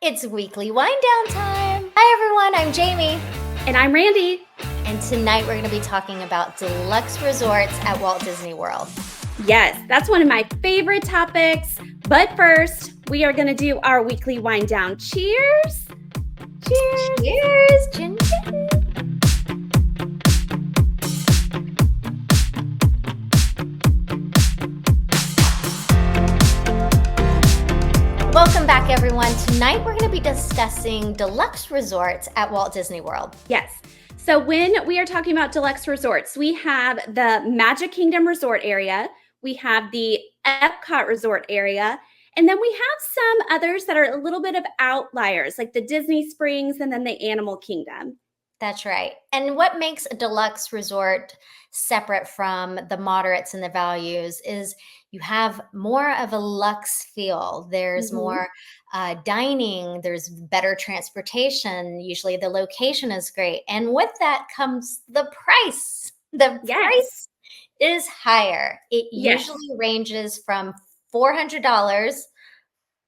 It's weekly wind down time. Hi, everyone. I'm Jamie. And I'm Randy. And tonight we're going to be talking about deluxe resorts at Walt Disney World. Yes, that's one of my favorite topics. But first, we are going to do our weekly wind down. Cheers. Cheers. Cheers. Chin chin. Welcome back, everyone. Tonight we're going to be discussing deluxe resorts at Walt Disney World. Yes. So when we are talking about deluxe resorts, we have the Magic Kingdom Resort area, we have the Epcot Resort area, and then we have some others that are a little bit of outliers, like the Disney Springs and then the Animal Kingdom. That's right. And what makes a deluxe resort separate from the moderates and the values is you have more of a luxe feel. There's more dining, there's better transportation. Usually the location is great. And with that comes the price. The price is higher. It usually ranges from $400.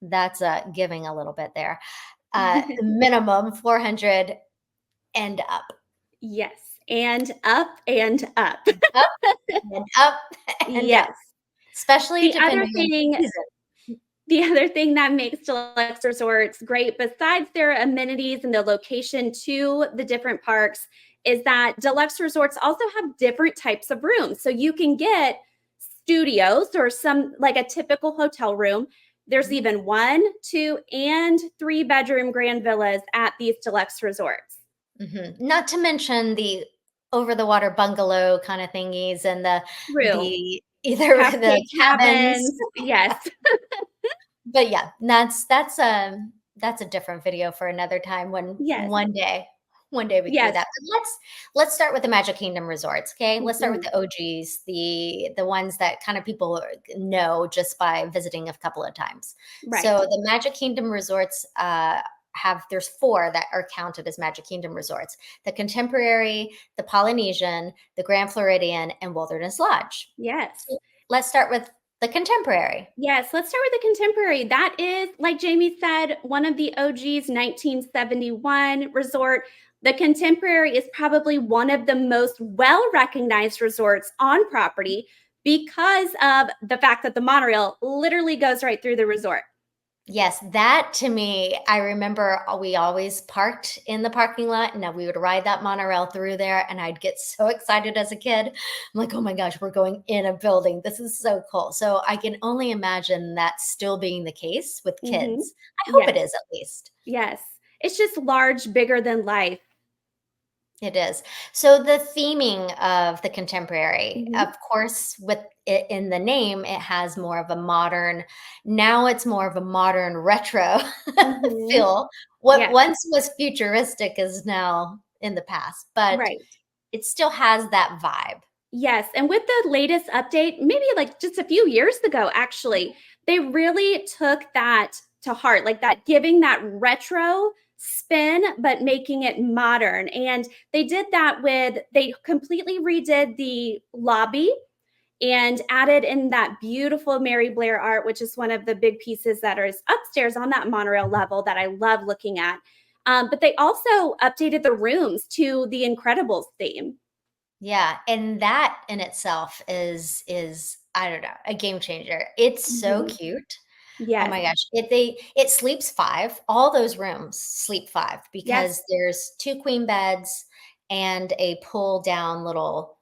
That's giving a little bit there. Minimum $400 and up. Yes. And up and up. Up and up and up. Especially the other thing that makes deluxe resorts great, besides their amenities and the location to the different parks, is that deluxe resorts also have different types of rooms. So you can get studios or some like a typical hotel room. There's even 1, 2, and 3 bedroom grand villas at these deluxe resorts. Not to mention the over the water bungalow kind of thingies and the cabins. Yes. But yeah, that's a different video for another time when one day we can do that. But let's start with the Magic Kingdom resorts, okay? Let's start with the OGs, the ones that kind of people know just by visiting a couple of times. Right. So the Magic Kingdom resorts there's 4 that are counted as Magic Kingdom resorts: the Contemporary, the Polynesian, the Grand Floridian, and Wilderness Lodge. Yes. So let's start with the Contemporary. Yes, let's start with the Contemporary. That is, like Jamie said, one of the OGs, 1971 resort. The Contemporary is probably one of the most well-recognized resorts on property because of the fact that the monorail literally goes right through the resort. Yes, that to me, I remember we always parked in the parking lot and we would ride that monorail through there and I'd get so excited as a kid. I'm like, oh my gosh, we're going in a building. This is so cool. So I can only imagine that still being the case with kids. I hope it is, at least. Yes. It's just large, bigger than life. It is. So the theming of the Contemporary, of course, with it in the name, it has more of a modern, now it's more of a modern retro feel. What once was futuristic is now in the past, but it still has that vibe. Yes. And with the latest update, maybe like just a few years ago, actually, they really took that to heart, like that, giving that retro spin, but making it modern. And they did that they completely redid the lobby and added in that beautiful Mary Blair art, which is one of the big pieces that is upstairs on that monorail level that I love looking at. But they also updated the rooms to the Incredibles theme. Yeah. And that in itself is I don't know, a game changer. It's so cute. Yeah. Oh my gosh. It sleeps 5. All those rooms sleep 5 because there's 2 queen beds and a pull down little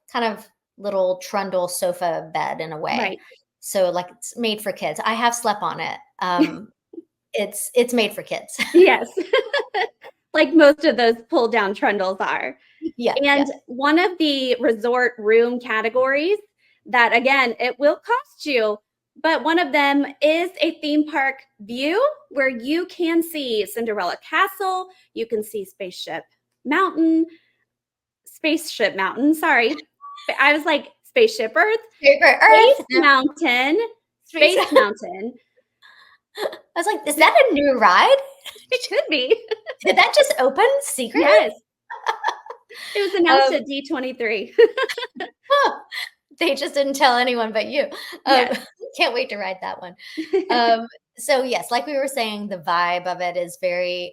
trundle sofa bed in a way. Right. So like it's made for kids. I have slept on it. It's made for kids. Yes. Like most of those pull down trundles are. Yeah. And one of the resort room categories that, again, it will cost you, but one of them is a theme park view where you can see Cinderella Castle, you can see Spaceship Mountain, sorry. I was like, Spaceship Earth, Space Mountain, Space Mountain. I was like, is that a new ride? It could be. Did that just open secretly? Yes. It was announced at D23. They just didn't tell anyone but you. Um, Yes. can't wait to ride that one. Um, so yes, like we were saying, the vibe of it is very,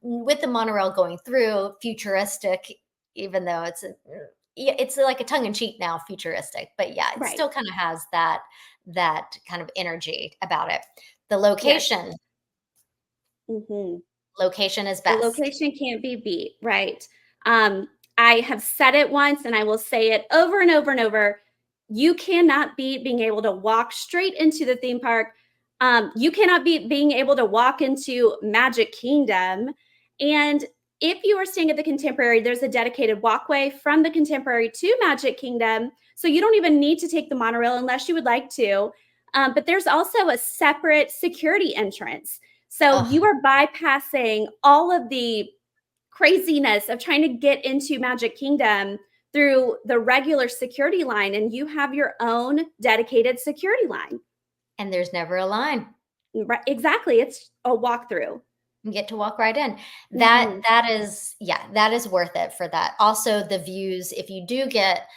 with the monorail going through, futuristic, even though yeah, it's like a tongue in cheek now, futuristic, but yeah, it Right. still kind of has that kind of energy about it. The Yes. location, Hmm. location is The best. location can't be beat, right? I have said it once and I will say it over and over and over. You cannot beat being able to walk straight into the theme park. You cannot beat being able to walk into Magic Kingdom. And if you are staying at the Contemporary, there's a dedicated walkway from the Contemporary to Magic Kingdom. So you don't even need to take the monorail unless you would like to. But there's also a separate security entrance. So Oh, you are bypassing all of the craziness of trying to get into Magic Kingdom through the regular security line, and you have your own dedicated security line. and there's never a line. Right, exactly. It's a walkthrough. You get to walk right in. That Hmm. that is yeah, that is worth it for that. Also, the views, if you do get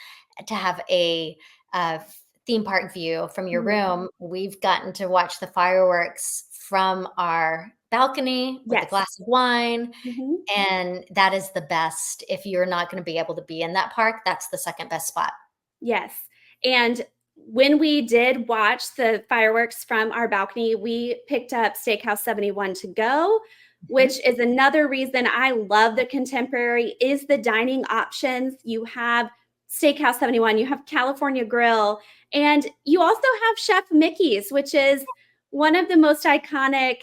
to have a uh, theme park view from your Hmm. room, we've gotten to watch the fireworks from our balcony with a Yes. glass of wine, Hmm. and that is the best. If you're not going to be able to be in that park, that's the second best spot. Yes. And when we did watch the fireworks from our balcony, we picked up Steakhouse 71 to go, which Mhm. is another reason I love the Contemporary is the dining options. You have Steakhouse 71, you have California Grill, and you also have Chef Mickey's, which is one of the most iconic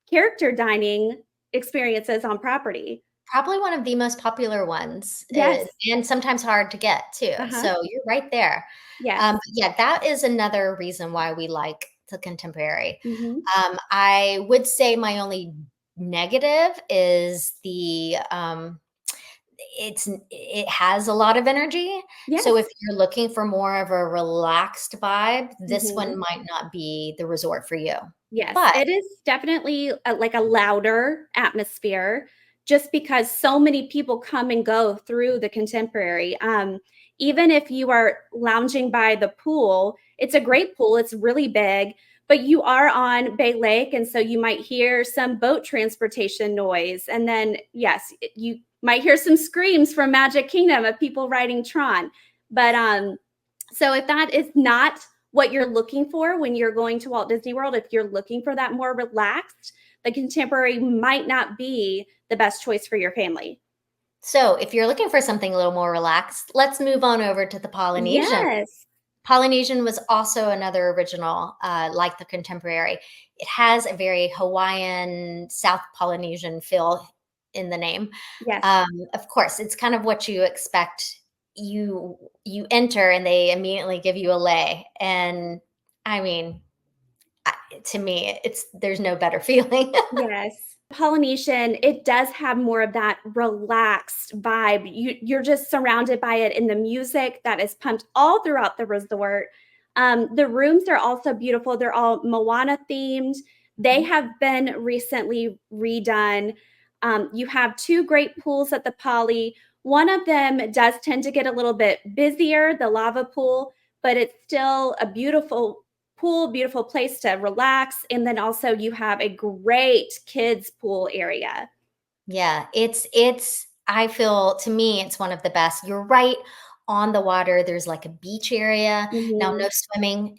character dining experiences on property. Probably one of the most popular ones, Yes. and sometimes hard to get too. Uh-huh. So you're right there. Yes. Yeah, that is another reason why we like the contemporary. Hmm. I would say my only negative is it has a lot of energy. So if Yes. you're looking for more of a relaxed vibe, this Hmm. one might not be the resort for you. Yes, But it is definitely like a louder atmosphere just because so many people come and go through the Contemporary. Even if you are lounging by the pool, it's a great pool, it's really big, but you are on Bay Lake. And so you might hear some boat transportation noise. And then, yes, you might hear some screams from Magic Kingdom of people riding Tron. But so if that is not what you're looking for when you're going to Walt Disney World, if you're looking for that more relaxed, the Contemporary might not be the best choice for your family. so if you're looking for something a little more relaxed, let's move on over to the Polynesian. Yes. Polynesian was also another original, like the contemporary. It has a very Hawaiian, South Polynesian feel in the name. Yes. Of course, it's kind of what you expect. You enter and they immediately give you a lei, and I mean, to me, it's there's no better feeling. Yes. Polynesian, it does have more of that relaxed vibe. You're just surrounded by it in the music that is pumped all throughout the resort. The rooms are also beautiful. They're all Moana themed. They have been recently redone. You have two great pools at the Poly. One of them does tend to get a little bit busier, the lava pool, but it's still a beautiful pool, beautiful place to relax. And then also you have a great kids pool area. Yeah, it's I feel to me it's one of the best. You're right on the water. There's like a beach area. Now no Mhm. swimming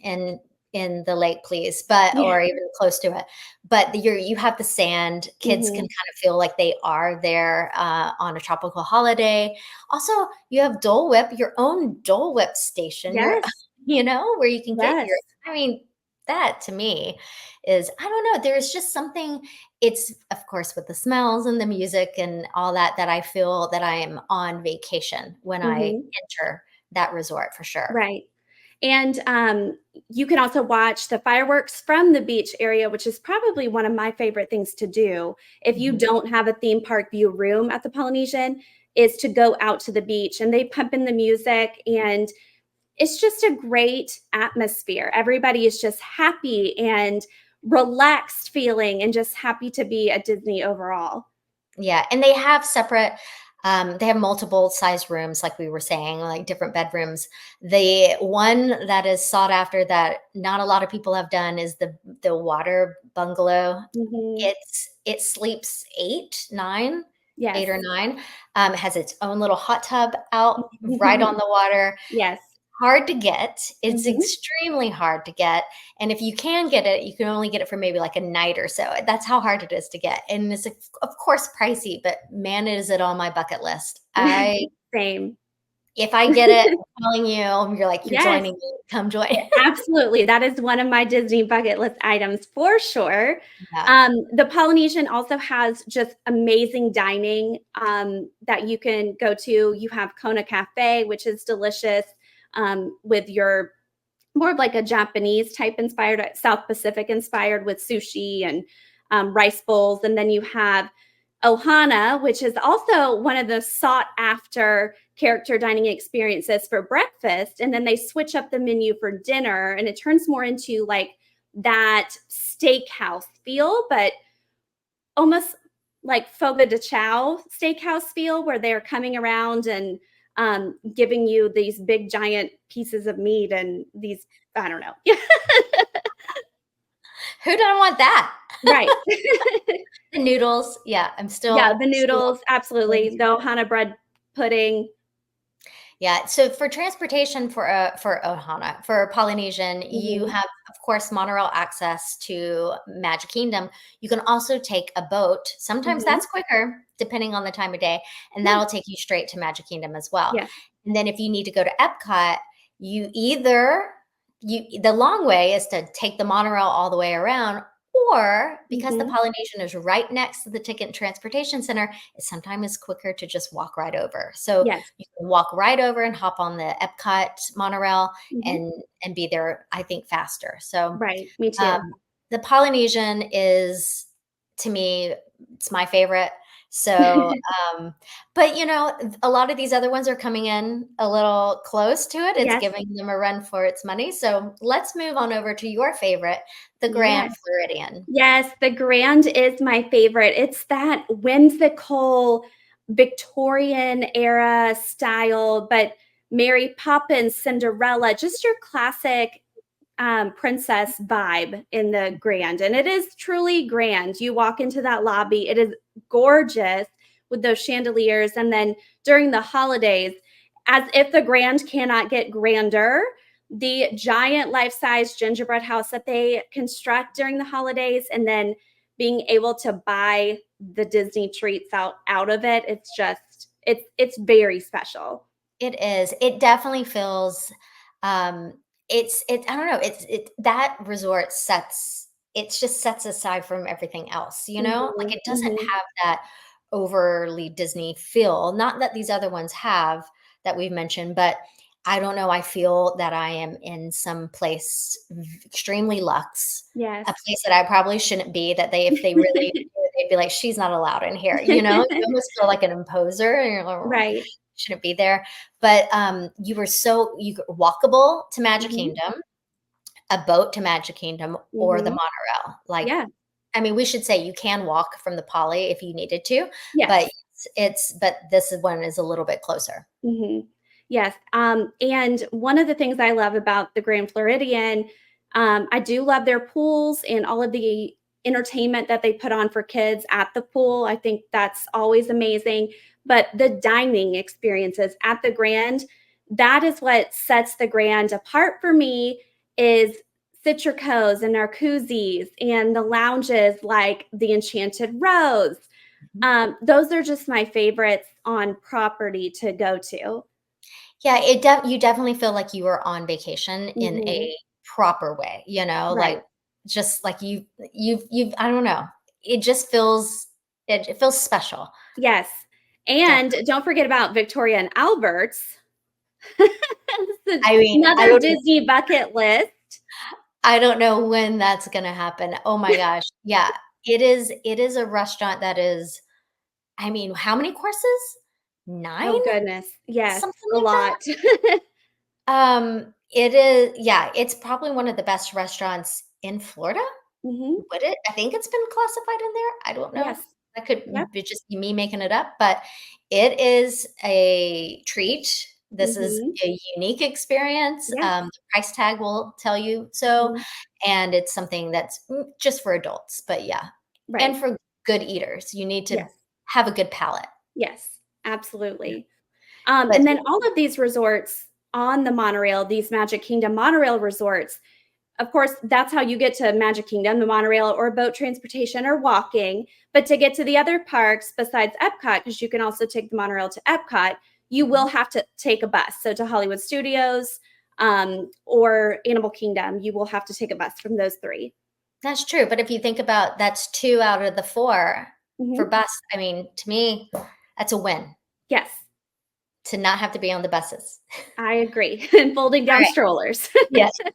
in the lake, please, but Yeah. or even close to it. But you have the sand. Kids can Mhm. kind of feel like they are there on a tropical holiday. Also, you have Dole Whip, your own Dole Whip station. You're Yes. where you can get Yes. your I mean, that to me is I don't know, there's just something it's of course with the smells and the music and all that that I feel that I am on vacation when I Mhm. enter that resort for sure. Right. And you can also watch the fireworks from the beach area, which is probably one of my favorite things to do. If you Mhm. don't have a theme park view room at the Polynesian, is to go out to the beach and they pump in the music and it's just a great atmosphere. Everybody is just happy and relaxed feeling and just happy to be at Disney overall. Yeah, and they have separate They have multiple size rooms, like we were saying, like different bedrooms. The one that is sought after that not a lot of people have done is the water bungalow. Mhm. It sleeps 8, 9, 8 or Yes. 9. It has its own little hot tub out right on the water. Yes. Hard to get. It's Mhm. extremely hard to get, and if you can get it, you can only get it for maybe, like, a night or so. That's how hard it is to get, and it's, of course, pricey, but man, is it on my bucket list. I Same. If I get it, I'm telling you, you're like, "You're Yes. joining me. Come join." Absolutely. That is one of my Disney bucket list items for sure. Yeah. The Polynesian also has just amazing dining that you can go to. You have Kona Cafe, which is delicious with your more of like a Japanese type inspired, South Pacific inspired with sushi and rice bowls. And then you have Ohana, which is also one of the sought after character dining experiences for breakfast. And then they switch up the menu for dinner and it turns more into like that steakhouse feel, but almost like Fogo de Chao steakhouse feel where they're coming around and giving you these big giant pieces of meat and these, I don't know. Who doesn't want that? Right. The noodles, yeah, I'm Yeah, still the still noodles, going absolutely. The through. Ohana bread pudding. Yeah, so for transportation for Ohana, for Polynesian, you Mhm. have, of course, monorail access to Magic Kingdom. You can also take a boat. Sometimes Mhm. that's quicker, depending on the time of day, and Yeah. that'll take you straight to Magic Kingdom as well. Yes. And then if you need to go to Epcot, you either the long way is to take the monorail all the way around, or because the Mhm. Polynesian is right next to the Ticket and Transportation Center, it sometimes is quicker to just walk right over. So Yes. you can walk right over and hop on the Epcot monorail Mhm. and be there, I think, faster. So, Right. Me too. um, the Polynesian is, to me, it's my favorite. So, but, a lot of these other ones are coming in a little close to it. It's Yes. giving them a run for its money. So let's move on over to your favorite, the Yes. Grand Floridian. Yes, the Grand is my favorite. It's that whimsical Victorian era style, but Mary Poppins, Cinderella, just your classic princess vibe in the Grand. And it is truly grand. You walk into that lobby, it is gorgeous with those chandeliers. And then during the holidays, as if the Grand cannot get grander, the giant life size gingerbread house that they construct during the holidays, and then being able to buy the Disney treats out of it, it's very special. It is. It definitely feels, um, I don't know, that resort just sets aside from everything else, you know? Like, Mhm, it doesn't mhm. have that overly Disney feel, not that these other ones have that we've mentioned, but I don't know, I feel that I am in some place extremely luxe, Yes. a place that I probably shouldn't be, that if they really knew, they'd be like, "She's not allowed in here," you know? You almost feel like an imposer, and you're like, "Oh, Right. shouldn't be there." But, walkable to Magic Mhm, Kingdom, a boat to Magic Kingdom, or the mhm. monorail. Like, Yeah. I mean, we should say you can walk from the Poly if you needed to, but Yes. one is a little bit closer. Mhm. Yes, and one of the things I love about the Grand Floridian, I do love their pools and all of the entertainment that they put on for kids at the pool. I think that's always amazing, but the dining experiences at the Grand, that is what sets the Grand apart for me is Citrico's and Narcoossee's and the lounges like the Enchanted Rose. Mhm. Those are just my favorites on property to go to. Yeah, you definitely feel like you are on vacation in Mhm. a proper way, like, Right. just like you've I don't know. It just it feels special. Yes. And Definitely. don't forget about Victoria and Albert's. This is I mean, another Disney bucket list. I don't know when that's gonna happen. Oh my gosh. Yeah. It is a restaurant that is, I mean, how many courses? 9? Oh, goodness. Yes, Something a like that? lot. It is, yeah, it's probably one of the best restaurants in Florida. Mhm. Would it? I think it's been classified in there. I don't know. Yes. That could Yep. be just me making it up, but it is a treat. This is Mhm. a unique experience. Yes. The price tag will tell you so, Mhm. and it's something that's just for adults, but yeah, and Right. for good eaters. You need to Yes. have a good palate. Yes. Absolutely. But And then all of these resorts on the monorail, these Magic Kingdom monorail resorts, of course, that's how you get to Magic Kingdom, the monorail or boat transportation or walking. But to get to the other parks besides Epcot, because you can also take the monorail to Epcot, you will have to take a bus. So to Hollywood Studios or Animal Kingdom, you will have to take a bus from those three. that's true. But if you think about that's 2 out of the 4 for Hmm. bus, I mean, to me, that's a win Yes, to not have to be on the buses. I agree. And folding All down right. strollers. Yes. All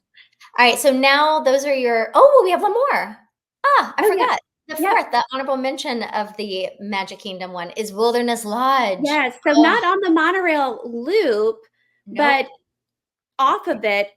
right, so now those are your oh, we have one more. Ah, I Oh, yeah. forgot. The Yep. 4th, the honorable mention of the Magic Kingdom one is Wilderness Lodge. Yes. So Oh, not on the monorail loop, nope. but off of it,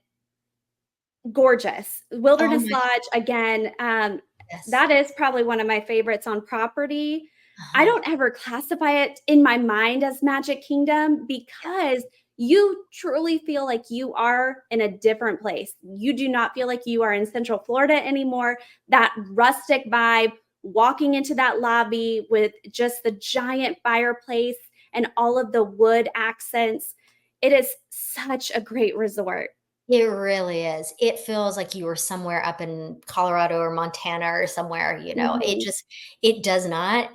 gorgeous. Oh Wilderness my Lodge, again, yes. that is probably one of my favorites on property. I Uh-huh. don't ever classify it in my mind as Magic Kingdom because you truly feel like you are in a different place. You do not feel like you are in Central Florida anymore. That rustic vibe, walking into that lobby with just the giant fireplace and all of the wood accents. It is such a great resort. It really is. It feels like you were somewhere up in Colorado or Montana or somewhere, it Mhm. just it does not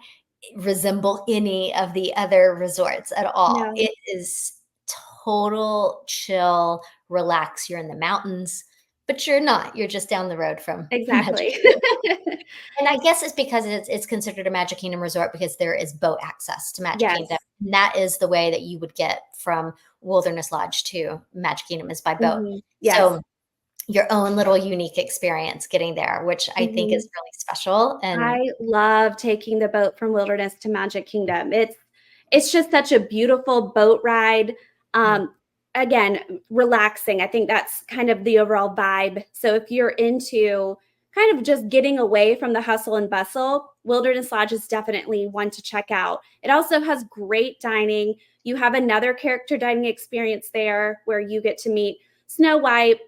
resemble any of the other resorts at all. No, It is total chill, relax. You're in the mountains, but you're not. You're just down the road from Magic exactly. Kingdom. And I guess it's because it's considered a Magic Kingdom resort because there is boat access to Magic Kingdom. Yes. And that is the way that you would get from Wilderness Lodge to Magic Kingdom is by boat. Mhm. Yes. So your own little unique experience getting there, which I think Mhm. is really special. And I love taking the boat from Wilderness to Magic Kingdom. It's just such a beautiful boat ride. mm, Um, Again, relaxing. I think that's kind of the overall vibe. So if you're into kind of just getting away from the hustle and bustle, Wilderness Lodge is definitely one to check out. It also has great dining. You have another character dining experience there where you get to meet Snow White,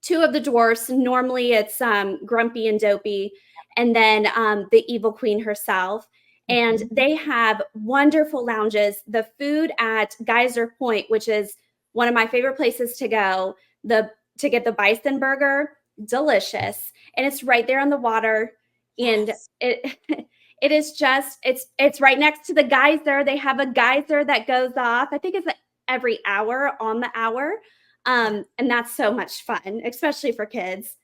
two of the dwarfs. Normally it's Grumpy and Dopey, and then the evil queen herself. And mhm. they have wonderful lounges. The food at Geyser Point, which is one of my favorite places to go, the to get the bison burger, delicious. And it's right there on the water. And Yes. it it is just it's right next to the geyser. They have a geyser that goes off. I think it's every hour on the hour. Yeah. And that's so much fun, especially for kids.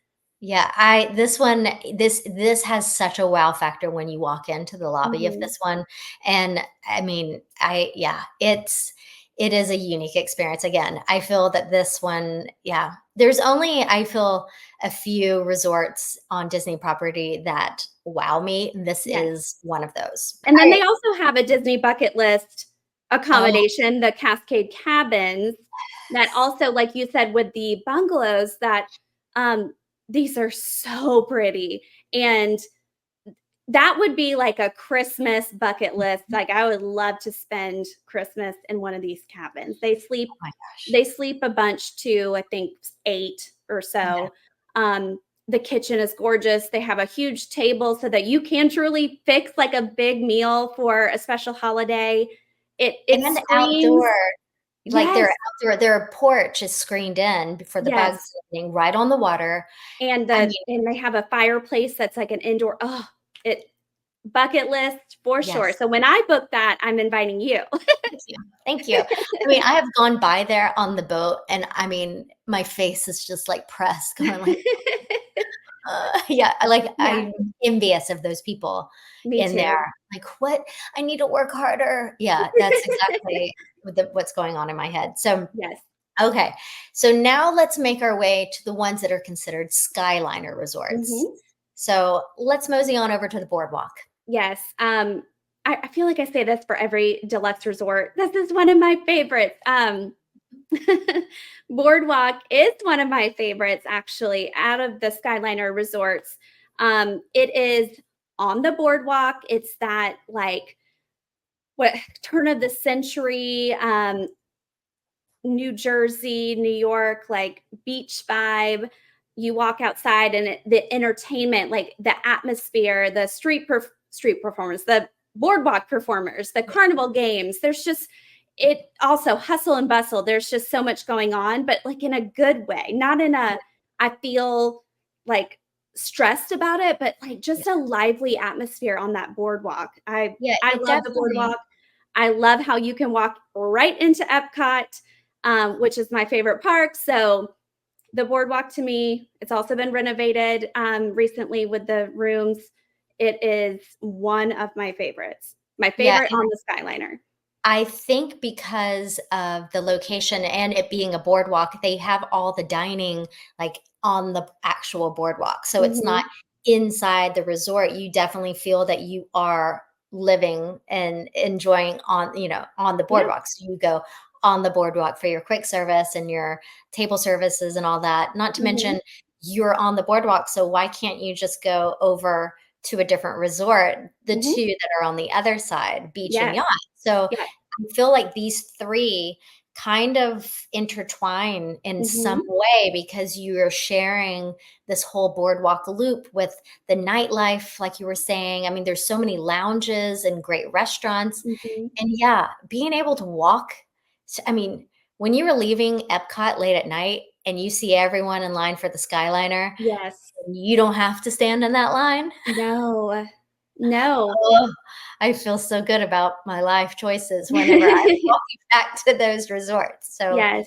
Yeah, I this one this has such a wow factor when you walk into the lobby of Mhm. this one, and I mean, I yeah, it is a unique experience. Again, I feel that this one, yeah, there's only I feel a few resorts on Disney property that wow me. This Yes. is one of those. And then I they also have a Disney bucket list oh accommodation, the Cascade Cabins, that also, like you said, with the bungalows, that um, these are so pretty. And that would be like a Christmas bucket list. Like I would love to spend Christmas in one of these cabins. my gosh. They sleep a bunch too, I think 8 or Yeah. so. The kitchen is gorgeous. They have a huge table so that you can truly fix like a big meal for a special holiday. It And screams outdoor. Like, yes, their porch is screened in for the bugs yes. living right on the water. I mean, And they have a fireplace that's like an indoor oh, it bucket list for sure. yes. So when I book that, I'm inviting you. Thank you. Thank you. I mean, I have gone by there on the boat, and I mean, my face is just, like, pressed going like, yeah, Yeah, I'm envious of those people me in there. too. Like, "What? I need to work harder." Yeah, that's exactly what's going on in my head. So, Yes. okay. So now let's make our way to the ones that are considered Skyliner resorts. Mhm. So, let's mosey on over to the boardwalk. Yes. I feel like I say this for every deluxe resort. This is one of my favorites. Boardwalk is one of my favorites, actually, out of the Skyliner resorts. It is on the boardwalk. It's that like what turn of the century New Jersey, New York, like beach vibe. You walk outside and the entertainment, like the atmosphere, the street performers, the boardwalk performers, the carnival games. There's just it also hustle and bustle. There's just so much going on, but like in a good way, not in a I feel like stressed about it, but like Yeah, just a lively atmosphere on that boardwalk. yeah, I it love the definitely. boardwalk. I love how you can walk right into Epcot, which is my favorite park. So the boardwalk to me, it's also been renovated recently with the rooms. It is one of my favorites. My Yeah, favorite on the Skyliner. I think because of the location and it being a boardwalk, they have all the dining like on the actual boardwalk. So it's not Hmm. inside the resort. You definitely feel that you are living and enjoying on, on the Yeah. boardwalk. So you go on the boardwalk for your quick service and your table services and all that. Not to Hmm. mention you're on the boardwalk. So why can't you just go over to a different resort, the Hmm. two that are on the other side, beach and Yes. yacht? So Yes. I feel like these 3 kind of intertwine in some Hmm. way because you're sharing this whole boardwalk loop with the nightlife, like you were saying. I mean, there's so many lounges and great restaurants. Hmm. And yeah, being able to walk, I mean, when you were leaving Epcot late at night and you see everyone in line for the Skyliner, Yes. and you don't have to stand in that line. No. No. Oh, I feel so good about my life choices whenever I'm walking back to those resorts. So Yes.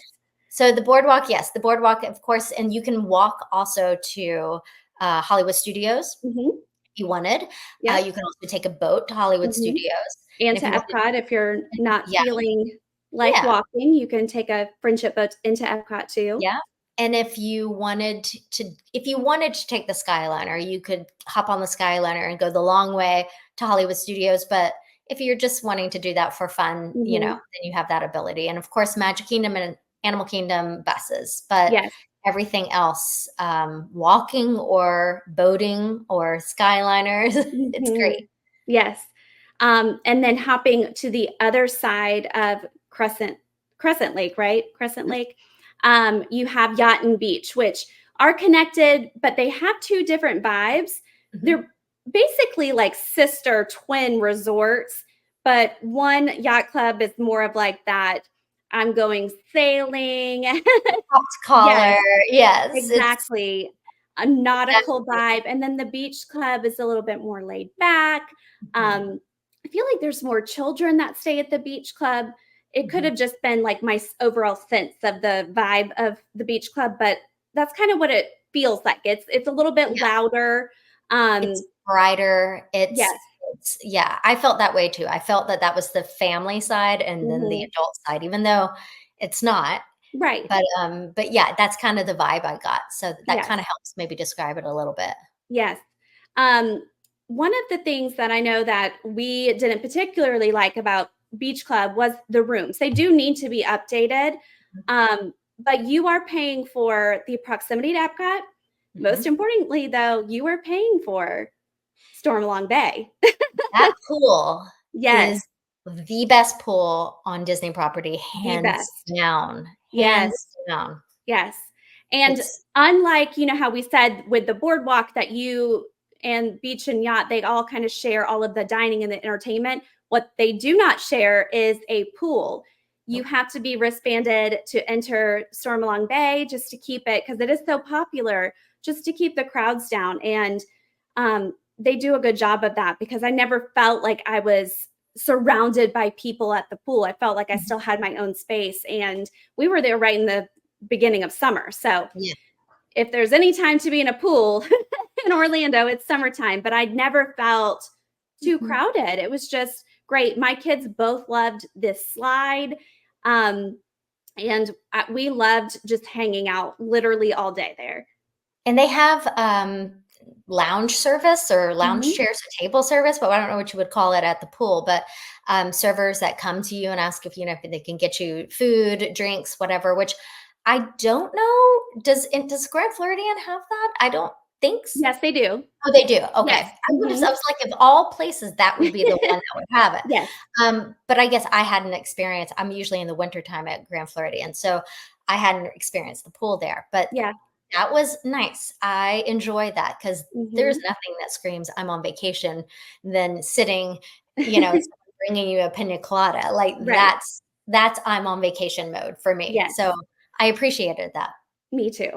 so the boardwalk, yes, the boardwalk, of course, and you can walk also to, Hollywood Studios Hmm. if you wanted. Yep. You can also take a boat to Hollywood Hmm. Studios, And and if to you wanted. Epcot, if you're not Yeah, feeling like yeah. walking, you can take a friendship boat into Epcot too. Yeah, and if you wanted to take the Skyliner, you could hop on the Skyliner and go the long way to Hollywood Studios, but if you're just wanting to do that for fun, Hmm. then you have that ability, and of course, Magic Kingdom and Animal Kingdom buses, but Yes. everything else, walking or boating or Skyliners, it's Hmm. great. Yes. And then hopping to the other side of Crescent Lake, right? Crescent Lake. You have Yacht and Beach, which are connected, but they have two different vibes. Mhm. They're basically like sister twin resorts, but one yacht club is more of like that. I'm going sailing. Popped Yes. collar, yes, it's Exactly. A nautical definitely. vibe, and then the beach club is a little bit more laid back. Mhm, I feel like there's more children that stay at the beach club. It could mhm. have just been like my overall sense of the vibe of the beach club, but that's kind of what it feels like. It's a little bit Yeah. louder. It's Um, brighter, yes. it's yeah, I felt that way too. I felt that that was the family side and then the Hmm. adult side, even though it's not, Right. but yeah, that's kind of the vibe I got, so that Yes. kinda helps maybe describe it a little bit. Yes. Um, one of the things that I know that we didn't particularly like about Beach Club was the rooms. They do need to be updated, but you are paying for the proximity to Epcot. Most Mhm. importantly, though, you are paying for Stormalong Bay. That pool Yes, is the best pool on Disney property, the best. Yes. hands down. Yes. And It's unlike, how we said with the boardwalk that you and beach and yacht, they all kind of share all of the dining and the entertainment. What they do not share is a pool. You nope. have to be wristbanded to enter Stormalong Bay just to keep it, because it is so popular, just to keep the crowds down. And they do a good job of that because I never felt like I was surrounded by people at the pool. I felt like I Mhm. still had my own space. And we were there right in the beginning of summer. So Yeah. if there's any time to be in a pool in Orlando, it's summertime, but I never felt too Mhm. crowded. It was just great. My kids both loved this slide. Um, and we loved just hanging out literally all day there. And they have, lounge service or lounge Hmm. chairs or table service, but I don't know what you would call it at the pool, but, servers that come to you and ask if they can get you food, drinks, whatever, which I don't know. Does Grand Floridian have that? I don't. thinks? Yes, they do. Oh, they do, okay. Yes. Mhm. I was like, of all places, that would be the one that would have it. Yes. But I guess I hadn't experienced I'm usually in the wintertime at Grand Floridian, so I hadn't experienced the pool there, but Yeah. that was nice. I enjoy that because there's Mhm. nothing that screams I'm on vacation than sitting, someone bringing you a pina colada, like, Right. that's I'm on vacation mode for me, Yes. so I appreciated that. Me too.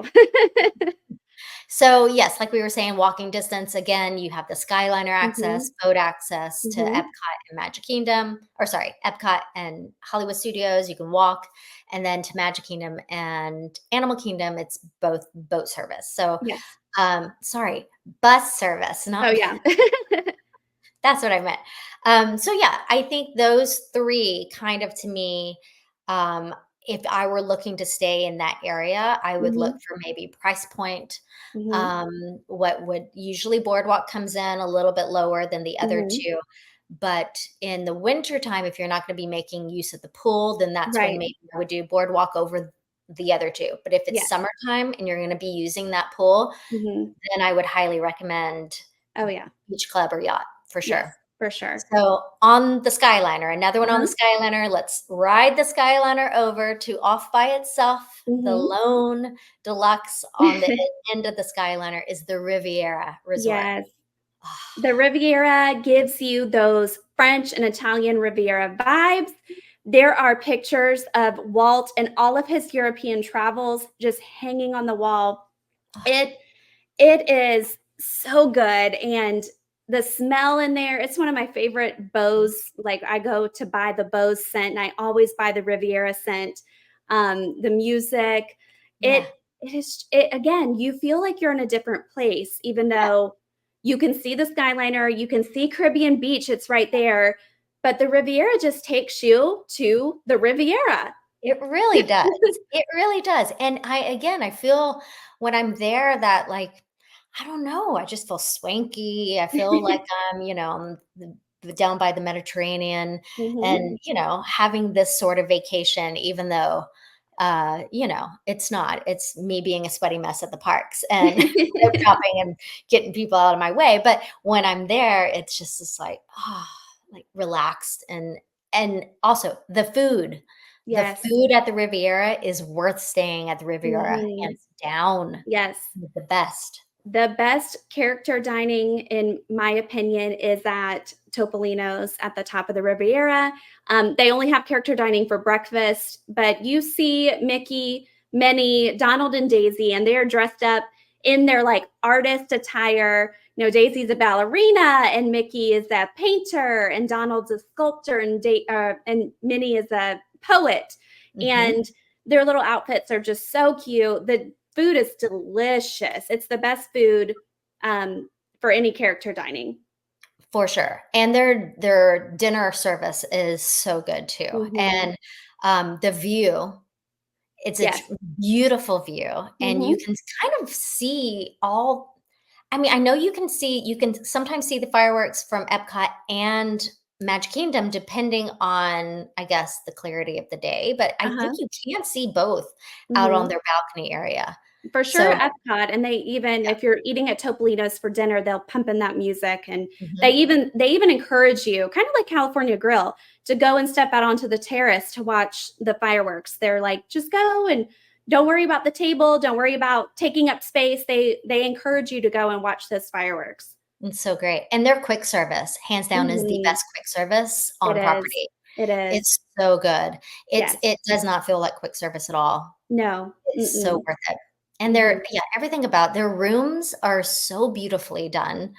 So, yes, like we were saying, walking distance, again, you have the Skyliner access, Mhm. boat access to Epcot Mhm. and Magic Kingdom, or sorry, Epcot and Hollywood Studios, you can walk, and then to Magic Kingdom and Animal Kingdom, it's both boat service. So, Yes. sorry, bus service, Oh, not yeah. that's what I meant. So yeah, I think those 3 kind of to me, um, if I were looking to stay in that area, I would look Mhm. for maybe price point. Mhm. What would usually Boardwalk comes in a little bit lower than the other Mhm. 2, but in the winter time, if you're not gonna be making use of the pool, then that's when Right. maybe I would do Boardwalk over the other 2. But if it's Yes. summertime and you're gonna be using that pool, Mhm. then I would highly recommend Oh, yeah. beach club or yacht for Yes, sure. for sure. So, on the Skyliner, another one on the Uh-huh. Skyliner, let's ride the Skyliner over to off by itself. The Mhm. lone deluxe on the end of the Skyliner is the Riviera Resort. Yes. The Riviera gives you those French and Italian Riviera vibes. There are pictures of Walt and all of his European travels just hanging on the wall. It it is so good, and the smell in there, it's one of my favorite Bose, like, I go to buy the Bose scent, and I always buy the Riviera scent. The music, Yeah, it is it again, you feel like you're in a different place, even yeah. though you can see the Skyliner, you can see Caribbean Beach, it's right there, but the Riviera just takes you to the Riviera. It really does. It really does, and I feel when I'm there that, like, I don't know, I just feel swanky, I feel like I'm, down by the Mediterranean Mhm. and, having this sort of vacation even though, it's not. It's me being a sweaty mess at the parks and soap shopping and getting people out of my way, but when I'm there, it's just this, like, like, relaxed and also the food. The Yes. food at the Riviera is worth staying at the Riviera, Mhm. hands down. Yes. The best. The best character dining, in my opinion, is at Topolino's at the top of the Riviera. They only have character dining for breakfast, but you see Mickey, Minnie, Donald, and Daisy, and they're dressed up in their like artist attire. You know, Daisy's a ballerina, and Mickey is a painter, and Donald's a sculptor, and Minnie is a poet. Mhm. And their little outfits are just so cute. The food is delicious. It's the best food, um, for any character dining. For sure, and their dinner service is so good too, Mhm. and, the view, it's a Yes. tr beautiful view, and you Mhm. can kind of see all I mean, I know you can sometimes see the fireworks from Epcot and Magic Kingdom depending on, I guess, the clarity of the day, but I think Uh-huh. you can see both out on Mhm. their balcony area. For sure, So Epcot, and they even yeah. if you're eating at Topolino's for dinner, they'll pump in that music, and Mhm. they even encourage you, kind of like California Grill, to go and step out onto the terrace to watch the fireworks. They're like, "Just go and don't worry about the table, don't worry about taking up space." They encourage you to go and watch those fireworks. It's so great, and their quick service, hands down, is the Mhm. best quick service It on is. property. It is. It's so good. Yes. It does not feel like quick service at all. No. It's so Mm-mm. worth it. And Mhm. everything about their rooms are so beautifully done.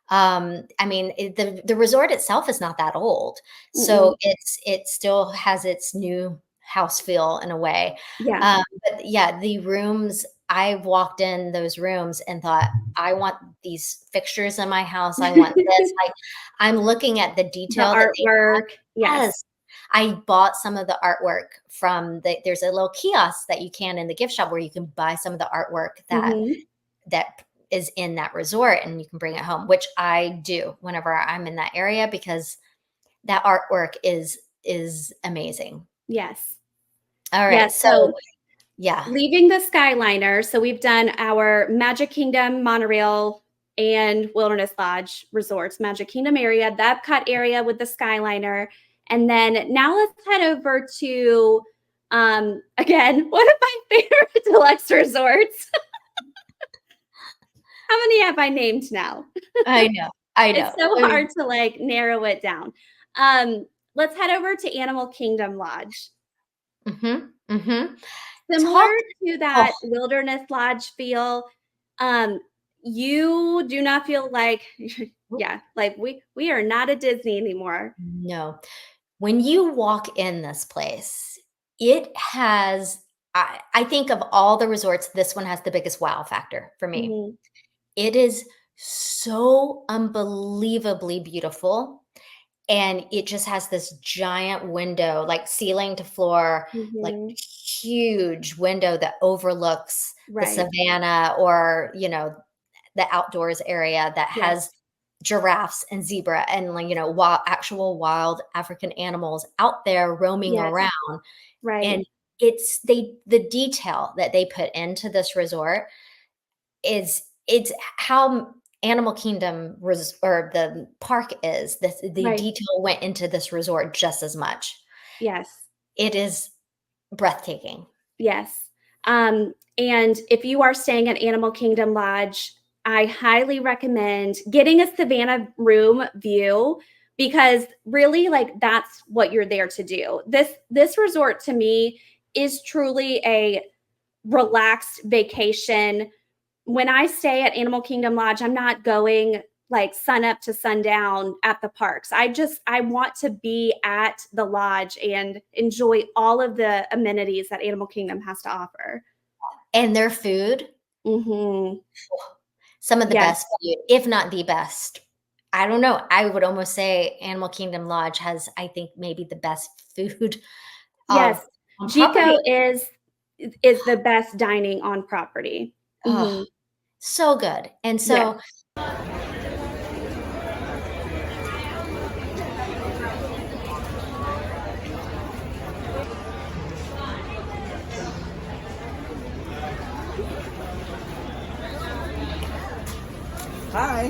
I mean, the resort itself is not that old, so Mm-mm. it still has its new house feel in a way. Yeah. But yeah, the rooms I've walked in those rooms and thought, "I want these fixtures in my house, I want this," like, I'm looking at the The detail that they artwork. Yes. Yes. I bought some of the artwork from there's a little kiosk that you can in the gift shop where you can buy some of the artwork Mhm. that is in that resort and you can bring it home, which I do whenever I'm in that area because that artwork is amazing. Yes. All Yeah, right. So so Yeah. Leaving the Skyliner, so we've done our Magic Kingdom monorail and Wilderness Lodge resorts, Magic Kingdom area, the Epcot area with the Skyliner. And then now let's head over to, again, one of my favorite deluxe resorts. How many have I named now? I know. I It's know. so I mean, hard to like narrow it down. Um, let's head over to Animal Kingdom Lodge. mhm. Similar Talk. to Oh, that Wilderness Lodge feel, um, you do not feel like yeah, like we are not at Disney anymore. no. When you walk in this place, it has I think of all the resorts, this one has the biggest wow factor for me. Mhm, It is so unbelievably beautiful, and it just has this giant window, like ceiling to floor, like mhm, huge window that overlooks the right. savannah or, the outdoors area that Yes, has giraffes and zebra and, like, wild actual wild African animals out there roaming yes, around, right, and the detail that they put into this resort it's how Animal Kingdom or the park is. The right. detail went into this resort just as much. Yes, It is breathtaking. yes. And if you are staying at Animal Kingdom Lodge, I highly recommend getting a Savannah room view because really like that's what you're there to do. This resort to me is truly a relaxed vacation. When I stay at Animal Kingdom Lodge, I'm not going like sun up to sundown at the parks. I want to be at the lodge and enjoy all of the amenities that Animal Kingdom has to offer. And their food, Mhm. some of the Yes. best food, if not the best. I don't know, I would almost say Animal Kingdom Lodge has, I think, maybe the best food Yes. of on Jico property. is the best dining on property. Oh, Mhm. so good. And Yes. so Hi.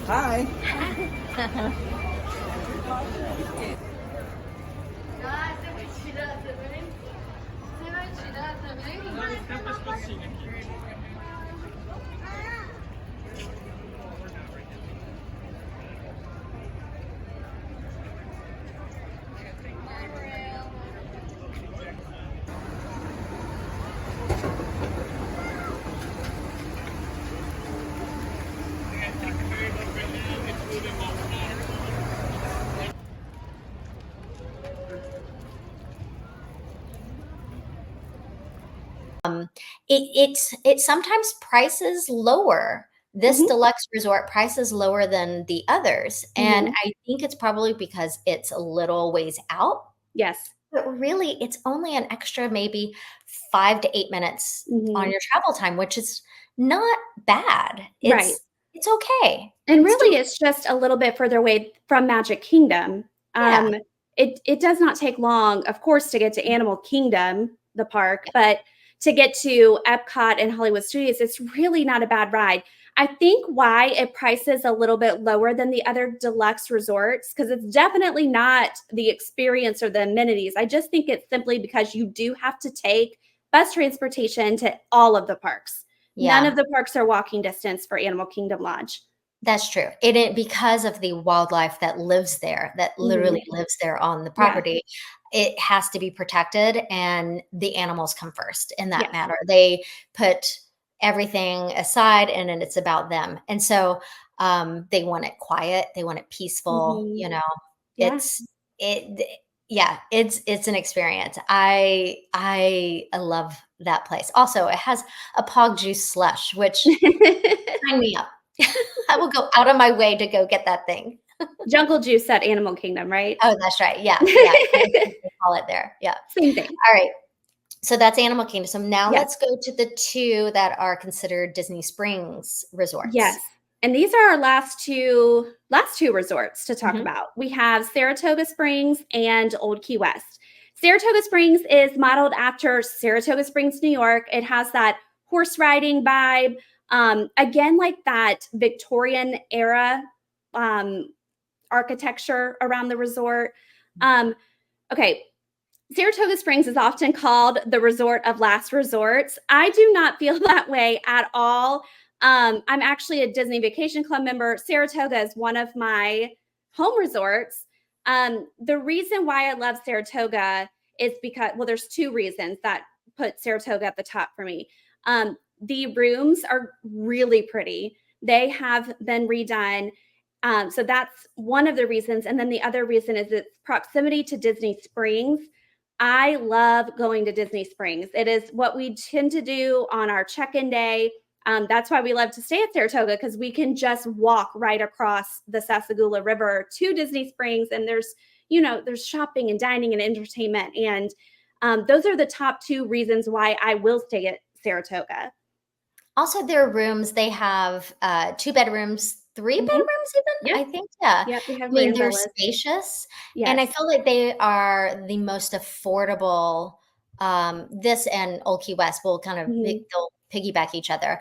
Hi. it sometimes prices lower. This Mhm. deluxe resort prices lower than the others, and Mhm. I think it's probably because it's a little ways out, Yes. but really, it's only an extra maybe 5 to 8 minutes on Mhm. your travel time, which is not bad. Right. It's okay. And It's really, doable. it's just a little bit further away from Magic Kingdom. Yeah. It does not take long, of course, to get to Animal Kingdom, the park, but to get to Epcot and Hollywood Studios, it's really not a bad ride. I think why it prices a little bit lower than the other deluxe resorts, because it's definitely not the experience or the amenities. I just think it's simply because you do have to take bus transportation to all of the parks. None Yeah. of the parks are walking distance for Animal Kingdom Lodge. That's true. It because of the wildlife that lives there, that literally Mhm. lives there on the Yeah. property, it has to be protected, and the animals come first in that Yes. matter. They put everything aside, and then it's about them. And so, they want it quiet, they want it peaceful, Mhm. Yeah. it's it yeah, it's an experience. I love that place. Also, it has a pog juice slush, which sign me up. I will go out of my way to go get that thing. Jungle Juice at Animal Kingdom, right? Oh, that's right. Yeah, yeah. I think they call it there. Yeah. Same thing. All right. So that's Animal Kingdom. So now Yes. let's go to the 2 that are considered Disney Springs Yes. resorts. And these are our last two resorts to talk Mhm. about. We have Saratoga Springs and Old Key West. Saratoga Springs is modeled after Saratoga Springs, New York. It has that horse riding vibe. Again, like that Victorian era architecture around the resort. Okay, Saratoga Springs is often called the resort of last resorts. I do not feel that way at all. I'm actually a Disney Vacation Club member. Saratoga is one of my home resorts. The reason why I love Saratoga is because, well, there's two reasons that put Saratoga at the top for me. The rooms are really pretty. They have been redone. So that's one of the reasons. And then the other reason is its proximity to Disney Springs. I love going to Disney Springs. It is what we tend to do on our check-in day. That's why we love to stay at Saratoga, because we can just walk right across the Sassagoula River to Disney Springs, and there's shopping and dining and entertainment, and those are the top two reasons why I will stay at Saratoga. Also, their rooms, they have 2 bedrooms, 3 Mhm. bedrooms even, Yep, I think, yeah. yep, they I have mean, they're verandas. spacious, and I Yes. feel like they are the most affordable, this and Old Key West will kind of Mhm. they'll piggyback each other.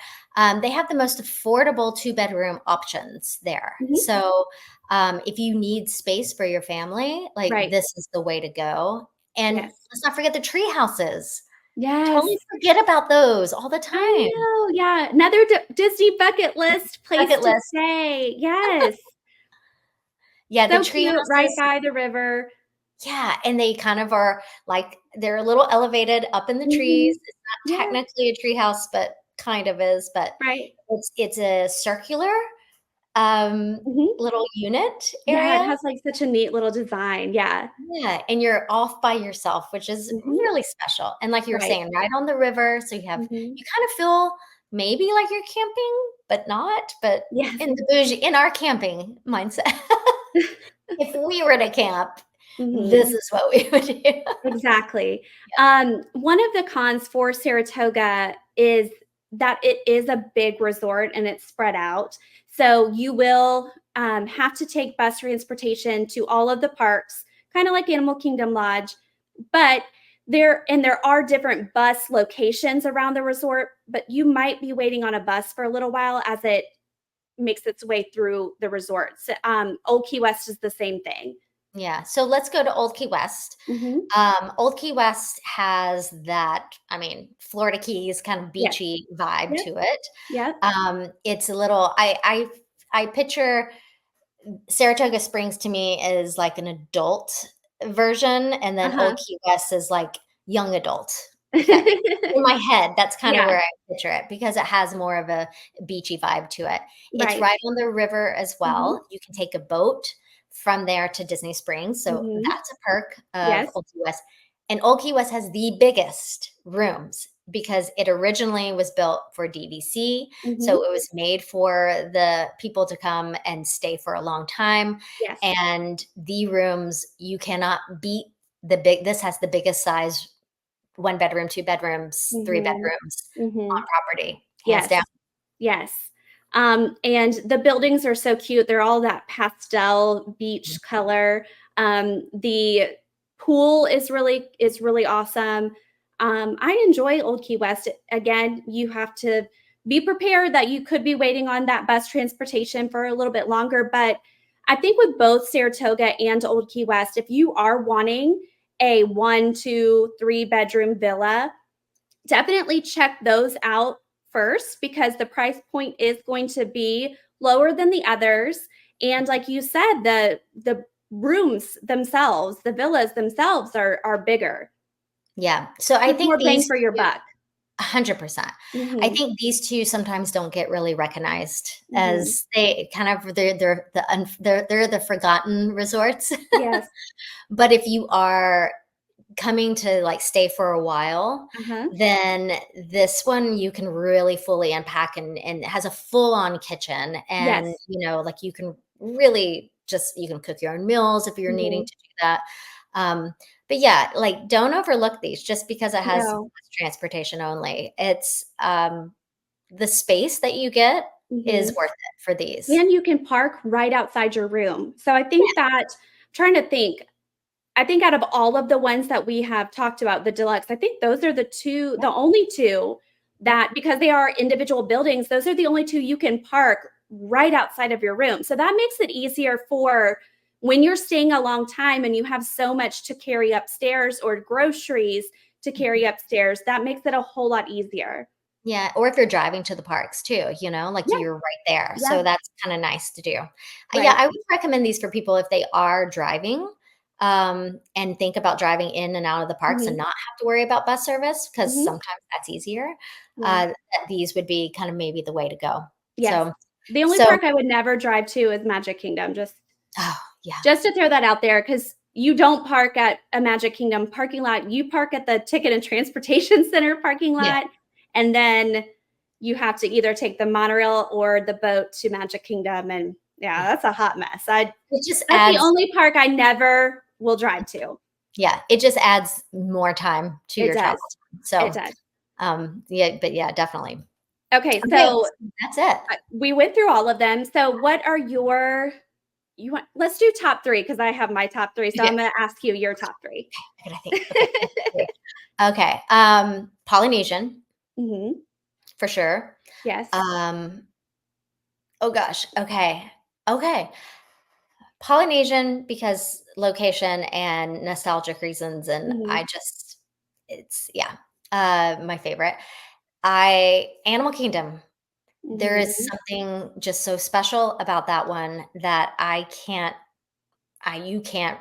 They have the most affordable two-bedroom options there. Mhm. So, if you need space for your family, like, Right. this is the way to go, and Yes. let's not forget the tree houses. Yes. Totally forget about those all the I time. know. Yeah. Another Disney bucket list place Bucket to list. stay. Yes. Yeah, the So tree cute, right houses, by the river. yeah, and they kind of are like they're a little elevated up in the trees. Mhm. It's not Yeah, technically a tree house, but kind of is, but right. it's a circular, um, Mhm. little unit Yeah, it area. has, like, such a neat little design. Yeah. Yeah, and you're off by yourself, which is Mhm. really special, and like you were Right. saying, right on the river, so Mhm. you kind of feel maybe like you're camping, but not, but Yes. in our camping mindset. If we were to camp, this Mhm. is what we would do. Exactly. One of the cons for Saratoga is that it is a big resort and it's spread out. So you will have to take bus transportation to all of the parks, kind of like Animal Kingdom Lodge. But there are different bus locations around the resort, but you might be waiting on a bus for a little while as it makes its way through the resorts. Old Key West is the same thing. Yeah, so let's go to Old Key West. Hmm. Old Key West has that, I mean, Florida Keys kind of Yes. beachy vibe Yep. to it. Yep. It's a little I picture Saratoga Springs to me is like an adult version, and then Old Uh-huh. Key West is like young adult, if that makes in my head, that's kinda Yeah, where I picture it because it has more of a beachy vibe to it. It's right. right on the river as Mhm, well. You can take a boat from there to Disney Springs, so mhm. that's a perk of Yes. Old Key West. And Old Key West has the biggest rooms because it originally was built for DVC, Mhm. so it was made for the people to come and stay for a long time, Yes. and the rooms, you cannot beat the big this has the biggest size 1 bedroom, 2 bedrooms, 3 Mhm, bedrooms on mhm. property, hands down. Yes. Yes. And the buildings are so cute. They're all that pastel beach color. The pool is really awesome. I enjoy Old Key West. Again, you have to be prepared that you could be waiting on that bus transportation for a little bit longer. But I think with both Saratoga and Old Key West, if you are wanting a 1, 2, 3 bedroom villa, definitely check those out first because the price point is going to be lower than the others. And like you said, the rooms themselves, the villas themselves are bigger. Yeah, so So I it's think more bang these for your 2 buck. 100%. I Mhm. think these 2 sometimes don't get really recognized Mhm. as they kind of they're the forgotten resorts. Yes. But if you are coming to, like, stay for a while, Uh-huh. then this one you can really fully unpack and it has a full-on kitchen and, Yes. like, you can really just you can cook your own meals if you're needing Mhm. to do that. Um, but yeah, like, don't overlook these just because it has No. bus transportation only. It's, the space that you get is Mhm. worth it for these. And you can park right outside your room. So I think that trying to think, I think out of all of the ones that we have talked about, the deluxe, I think those are Yeah. the only two Yep. that, because they are individual buildings, those are the only two you can park right outside of your room. So that makes it easier for when you're staying a long time and you have so much to carry upstairs or groceries to carry Mhm. upstairs, that makes it a whole lot easier. Yeah, or if you're driving to the parks too, like Yeah, you're right there. yeah, So that's kind of nice to do. Yeah, right. I would recommend these for people if they are driving, and think about driving in and out of the parks and Mhm, not have to worry about bus service because mhm, sometimes that's easier. yeah. That these would be kind of maybe the way to go. Yes. So, The only so park I would never drive to is Magic Kingdom, oh yeah, just to throw that out there, because you don't park at a Magic Kingdom parking lot, you park at the Ticket and Transportation Center parking yeah, lot, and then you have to either take the monorail or the boat to Magic Kingdom, and yeah, yeah. that's a hot mess. I It just That's the adds, only park I never will drive to. yeah, it just adds more time to It your travel does. time. It So, does. yeah, but yeah, definitely. Okay, Okay, so so that's it. we went through all of them. So what are your you want let's do top 3 because I have my top 3. So Okay. I'm gonna ask you your top 3. I gotta think. Okay. Okay. Polynesian Mhm. for sure. Yes. Um, oh gosh. Okay. Okay. Polynesian because location and nostalgic reasons, and Mhm. it's yeah, my favorite. I Animal Kingdom. There is Mhm. something just so special about that one that you can't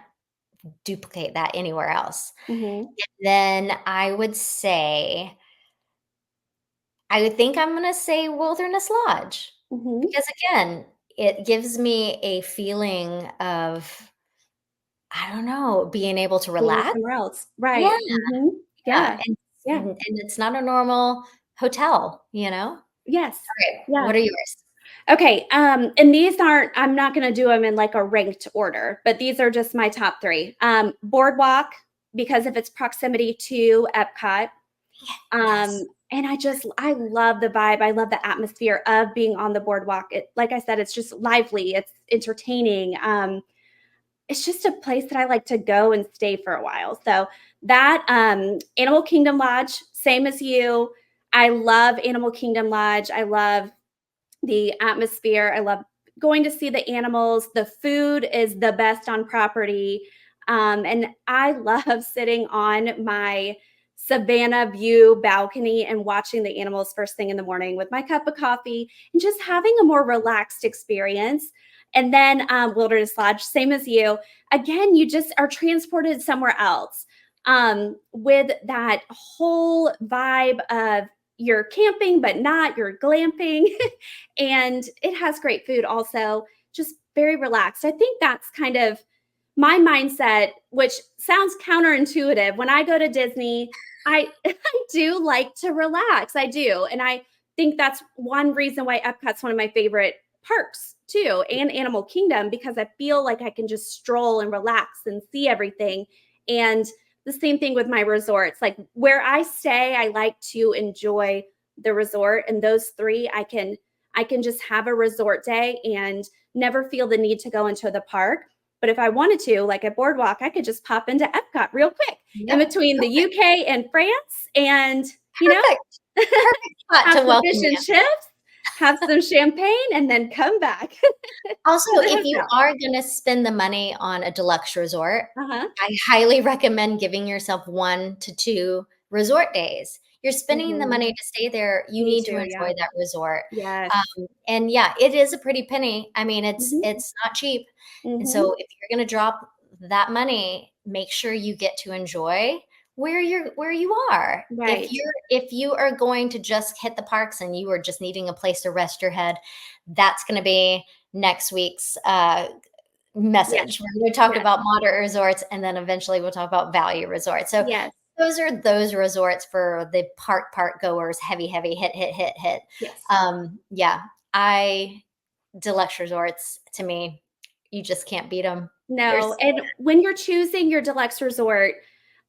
duplicate that anywhere else. Mhm. Then I would think I'm gonna say Wilderness Lodge, Mhm. because again, it gives me a feeling of, I don't know, being able to Being relax. somewhere else. Yeah, Right. Mhm. yeah, Yeah. Yeah. and it's not a normal hotel? Yes. Okay, Yeah. what are yours? Okay, and these aren't I'm not gonna do them in, like, a ranked order, but these are just my top 3. Boardwalk, because of its proximity to Epcot, Yes. and I love the vibe, I love the atmosphere of being on the boardwalk. It Like I said, it's just lively, it's entertaining, it's just a place that I like to go and stay for a while. So that Animal Kingdom Lodge, same as you. I love Animal Kingdom Lodge. I love the atmosphere. I love going to see the animals. The food is the best on property. And I love sitting on my Savannah view balcony and watching the animals first thing in the morning with my cup of coffee and just having a more relaxed experience. And then Wilderness Lodge, same as you. Again, you just are transported somewhere else with that whole vibe of you're camping, but not, you're glamping. And it has great food also, just very relaxed. I think that's kind of my mindset, which sounds counterintuitive. When I go to Disney, I do like to relax. I do. And I think that's one reason why Epcot's one of my favorite parks too, and Animal Kingdom, because I feel like I can just stroll and relax and see everything. And the same thing with my resorts. Like where I stay, I like to enjoy the resort. And those three, I can just have a resort day and never feel the need to go into the park. But if I wanted to, like at Boardwalk, I could just pop into Epcot real quick in Yep. between the Perfect. UK and France and, you know, Perfect. Perfect spot have to some welcome fish and you. chips, have some champagne, and then come back Also, to the if you hotel. are gonna spend the money on a deluxe resort, Uh-huh. I highly recommend giving yourself 1 to 2 resort days. You're spending the Mhm. money to stay there, you Me need to too. Yeah. enjoy that resort. Yes. And yeah, it is a pretty penny. I mean, Mhm. it's not cheap. And Mhm. so if you're gonna drop that money, make sure you get to enjoy where you are. Right. If you are going to just hit the parks and you are just needing a place to rest your head, that's gonna be next week's Yes. message. We're going to talk Yes. about moderate resorts, and then eventually we'll talk about value resorts. So Yes. those are those resorts for the park goers, heavy, heavy, hit. Yes. Yeah, I deluxe resorts to me, you just can't beat them. There's No, and when you're choosing your deluxe resort,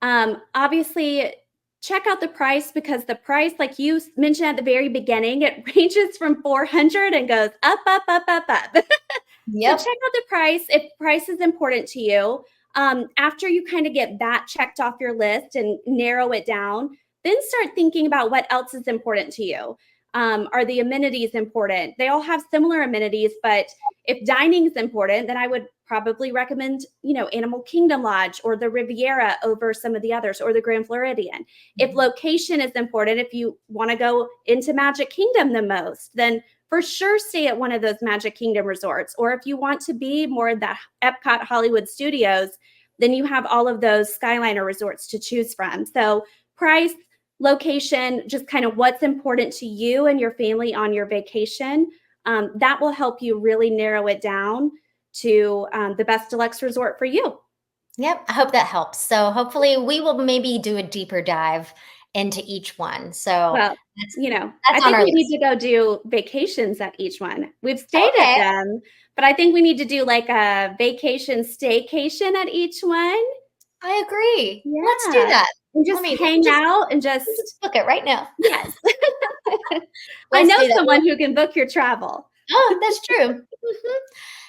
obviously check out the price, because the price, like you mentioned at the very beginning, it ranges from 400 and goes up, up, up, up, up. So Yep. check out the price if price is important to you. After you kind of get that checked off your list and narrow it down, then start thinking about what else is important to you. Are the amenities important? They all have similar amenities, but if dining is important, then I would probably recommend, Animal Kingdom Lodge or the Riviera over some of the others, or the Grand Floridian. If location is important, if you want to go into Magic Kingdom the most, then for sure stay at one of those Magic Kingdom resorts. Or if you want to be more of that Epcot Hollywood Studios, then you have all of those Skyliner resorts to choose from. So price, location, just kind of what's important to you and your family on your vacation. That will help you really narrow it down to the best deluxe resort for you. Yep. I hope that helps. So hopefully we will maybe do a deeper dive into each one. So Well, that's I on think our we need list. to go do vacations at each one. We've stayed at Okay. them, but I think we need to do like a vacation staycation at each one. I agree. Let's do Yeah. that. And I just mean, hang out and we just, just book it right now. yes. I Let's know do that. someone who can book your travel. Oh, that's true. Mhm.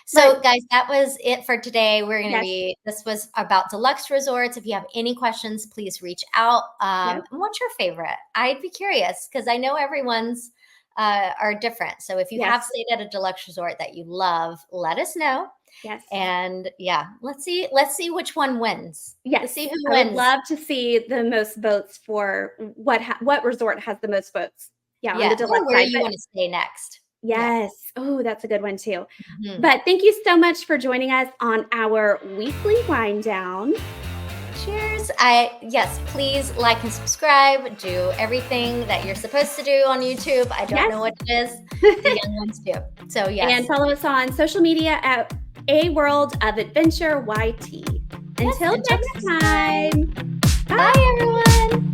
So, But guys, that was it for today. yes, This was about deluxe resorts. If you have any questions, please reach out. yep, And what's your favorite? I'd be curious because I know everyone's are different. So, if you have yes, stayed at a deluxe resort that you love, let us know. yes. And yeah, let's see which one wins. Let's Yes, see who I would wins. love to see the most votes for what resort has the most votes. Yeah, on the Yeah, or deluxe where side. you But want to stay next. Yeah. yes, oh, that's a good one too. Mhm. But thank you so much for joining us on our weekly wind down. Cheers. Yes, please like and subscribe. Do everything that you're supposed to do on YouTube. I don't know Yes, what it is. The young ones do. So and yes. follow us on social media at A World of Adventure YT. Yes, Until until next next time. Bye everyone.